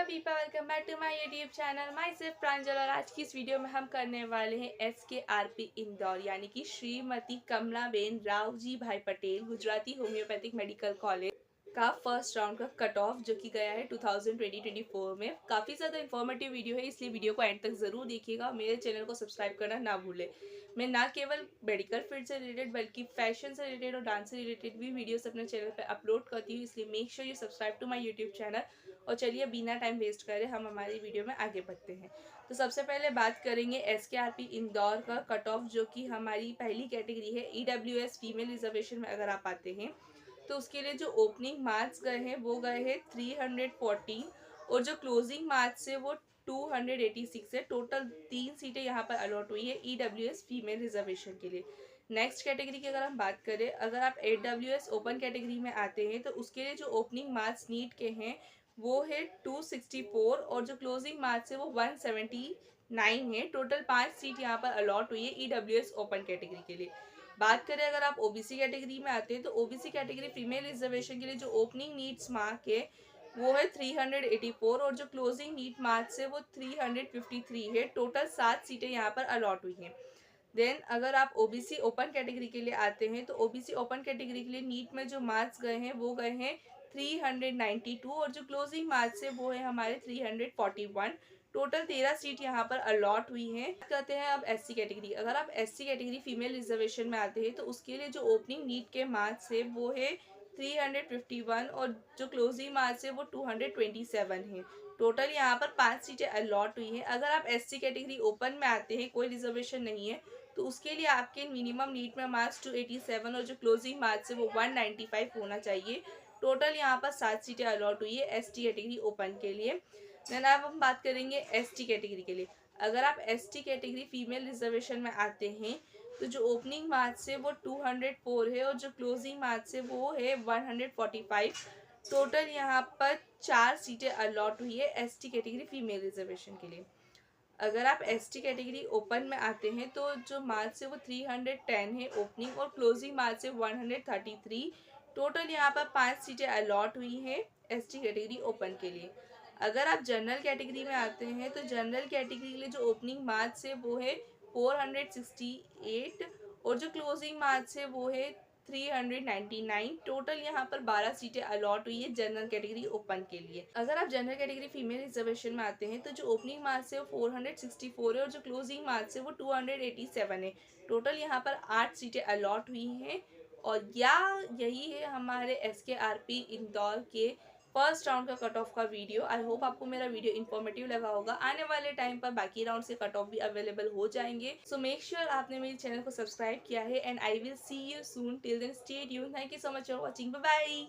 पीपा, welcome back to my YouTube channel. Myself Pranjal. और आज की इस वीडियो में हम करने वाले हैं SKRP इंदौर यानी कि श्रीमती कमलाबेन रावजी भाई Patel Gujarati homeopathic medical college का फर्स्ट राउंड का कट ऑफ जो कि गया है 2020-24 में। काफ़ी ज़्यादा इन्फॉर्मेटिव वीडियो है, इसलिए वीडियो को एंड तक ज़रूर देखिएगा। मेरे चैनल को सब्सक्राइब करना ना भूलें। मैं ना केवल मेडिकल फील्ड से रिलेटेड बल्कि फैशन से रिलेटेड और डांस से रिलेटेड भी वीडियोस अपने चैनल पर अपलोड करती हूँ, इसलिए make sure you subscribe to my YouTube channel. और चलिए बिना टाइम वेस्ट करे हम हमारी वीडियो में आगे बढ़ते हैं। तो सबसे पहले बात करेंगे SKRP इंदौर का कट ऑफ, जो कि हमारी पहली कैटेगरी है EWS फीमेल रिजर्वेशन में। अगर आप आते हैं तो उसके लिए जो ओपनिंग मार्क्स गए हैं वो गए हैं 314 और जो क्लोजिंग मार्क्स है वो 286 है। टोटल 3 सीटें यहाँ पर अलॉट हुई है EWS फीमेल रिजर्वेशन के लिए। नेक्स्ट कैटेगरी की अगर हम बात करें, अगर आप AWS ओपन कैटेगरी में आते हैं तो उसके लिए जो ओपनिंग मार्क्स नीट के हैं वो है 264 और जो क्लोजिंग मार्क्स है वो 179 है। टोटल 5 सीट यहाँ पर अलॉट हुई है EWS ओपन कैटेगरी के लिए। बात करें अगर आप OBC कैटेगरी में आते हैं तो OBC कैटेगरी फीमेल रिजर्वेशन के लिए जो ओपनिंग नीड्स मार्क है वो है 384 और जो क्लोजिंग नीट मार्क्स है वो 353 है। टोटल 7 सीटें यहाँ पर अलॉट हुई हैं। देन अगर आप OBC ओपन कैटेगरी के लिए आते हैं तो OBC ओपन कैटेगरी के लिए नीट में जो मार्क्स गए हैं वो गए हैं 392 और जो क्लोजिंग मार्क्स है वो है हमारे 341। टोटल 13 सीट यहाँ पर अलॉट हुई हैं। कहते हैं अब SC कैटेगरी। अगर आप SC कैटेगरी फीमेल रिजर्वेशन में आते हैं तो उसके लिए जो ओपनिंग नीट के मार्क्स है वो है 351 और जो क्लोजिंग मार्क्स है वो 227 है। टोटल यहाँ पर 5 सीटें अलॉट हुई हैं। अगर आप SC कैटेगरी ओपन में आते हैं, कोई रिजर्वेशन नहीं है, तो उसके लिए आपके मिनिमम नीट में मार्क्स 287 और जो क्लोजिंग मार्क्स है वो 195 होना चाहिए। टोटल यहाँ पर 7 सीटें अलॉट हुई है ST कैटेगरी ओपन के लिए। देन अब हम बात करेंगे ST कैटेगरी के लिए। अगर आप ST कैटेगरी फीमेल रिजर्वेशन में आते हैं तो जो ओपनिंग मार्क्स है वो 204 है और जो क्लोजिंग मार्क्स है वो है 145। टोटल यहाँ पर 4 सीटें अलॉट हुई है ST कैटेगरी फीमेल रिजर्वेशन के लिए। अगर आप ST कैटेगरी ओपन में आते हैं तो जो मार्क्स है वो 310 है ओपनिंग और क्लोजिंग मार्क्स है 133। टोटल यहाँ पर 5 सीटें अलॉट हुई हैं ST कैटेगरी ओपन के लिए। अगर आप जनरल कैटेगरी में आते हैं तो जनरल कैटेगरी के लिए जो ओपनिंग मार्क्स है वो है 468 और जो क्लोजिंग मार्क्स है वो है 399। टोटल यहाँ पर 12 सीटें अलॉट हुई है जनरल कैटेगरी ओपन के लिए। अगर आप जनरल कैटेगरी फीमेल रिजर्वेशन में आते हैं तो जो ओपनिंग मार्क्स है वो 464 है और जो क्लोजिंग मार्क्स है वो 287 है। टोटल यहाँ पर 8 सीटें अलॉट हुई हैं। और यही है हमारे SKRP इंदौर के फर्स्ट राउंड का कट ऑफ का वीडियो। आई होप आपको मेरा वीडियो इन्फॉर्मेटिव लगा होगा। आने वाले टाइम पर बाकी राउंड से कट ऑफ भी अवेलेबल हो जाएंगे। सो मेक श्योर आपने मेरे चैनल को सब्सक्राइब किया है and I will see you soon. Till then stay tuned. Thank you so much for watching. Bye bye.